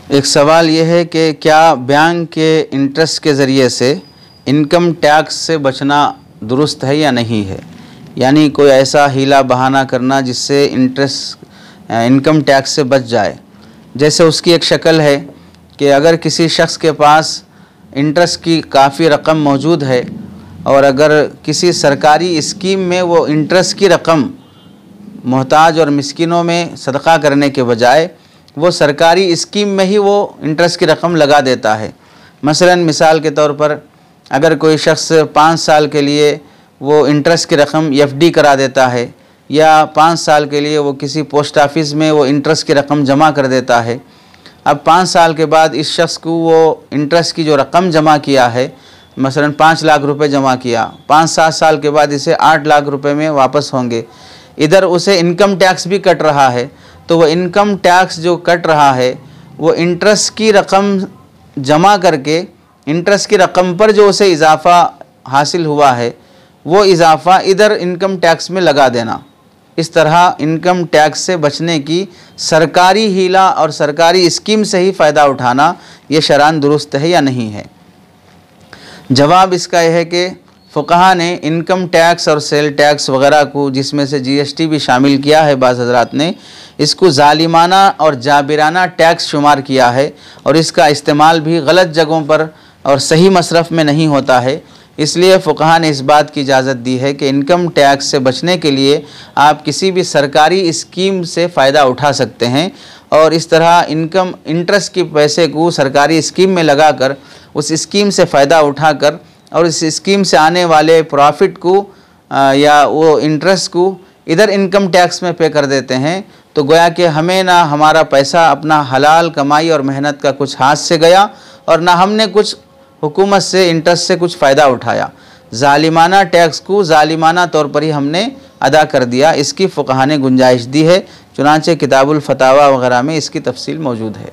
एक सवाल ये है कि क्या बैंक के इंटरेस्ट के ज़रिए से इनकम टैक्स से बचना दुरुस्त है या नहीं है, यानी कोई ऐसा हीला बहाना करना जिससे इनकम टैक्स से बच जाए। जैसे उसकी एक शक्ल है कि अगर किसी शख्स के पास इंटरेस्ट की काफ़ी रकम मौजूद है और अगर किसी सरकारी स्कीम में वो इंटरेस्ट की रकम मोहताज और मिस्किनों में सदका करने के बजाय वो सरकारी स्कीम में ही वो इंटरेस्ट की रकम लगा देता है। मसलन मिसाल के तौर पर अगर कोई शख्स 5 साल के लिए वो इंटरेस्ट की रकम एफडी करा देता है या 5 साल के लिए वो किसी पोस्ट ऑफिस में वो इंटरेस्ट की रकम जमा कर देता है। अब 5 साल के बाद इस शख्स को वो इंटरेस्ट की जो रकम जमा किया है, मसलन 5 लाख रुपए जमा किया, 5-7 साल के बाद इसे 8 लाख रुपए में वापस होंगे। इधर उसे इनकम टैक्स भी कट रहा है, तो वो इनकम टैक्स जो कट रहा है वो इंटरेस्ट की रकम जमा करके इंटरेस्ट की रकम पर जो उसे इजाफ़ा हासिल हुआ है वो इजाफ़ा इधर इनकम टैक्स में लगा देना। इस तरह इनकम टैक्स से बचने की सरकारी हीला और सरकारी स्कीम से ही फ़ायदा उठाना ये शरअन दुरुस्त है या नहीं है। जवाब इसका यह है कि फ़ुक़हा ने इनकम टैक्स और सेल टैक्स वगैरह को, जिसमें से जीएसटी भी शामिल किया है, बाज़ हज़रात ने इसको ज़ालिमाना और जाबिराना टैक्स शुमार किया है और इसका इस्तेमाल भी गलत जगहों पर और सही मसरफ़ में नहीं होता है। इसलिए फ़ुक़हा ने इस बात की इजाज़त दी है कि इनकम टैक्स से बचने के लिए आप किसी भी सरकारी स्कीम से फ़ायदा उठा सकते हैं और इस तरह इंटरेस्ट के पैसे को सरकारी स्कीम में लगाकर उस स्कीम से फ़ायदा उठाकर और इस स्कीम से आने वाले प्रॉफिट को या वो इंटरेस्ट को इधर इनकम टैक्स में पे कर देते हैं। तो गोया कि हमें ना हमारा पैसा अपना हलाल कमाई और मेहनत का कुछ हाथ से गया और ना हमने कुछ हुकूमत से इंटरेस्ट से कुछ फ़ायदा उठाया। ज़ालिमाना टैक्स को ज़ालिमाना तौर पर ही हमने अदा कर दिया। इसकी फ़ुक़हा ने गुंजाइश दी है, चुनांचे किताबुल फतावा वगैरह में इसकी तफसील मौजूद है।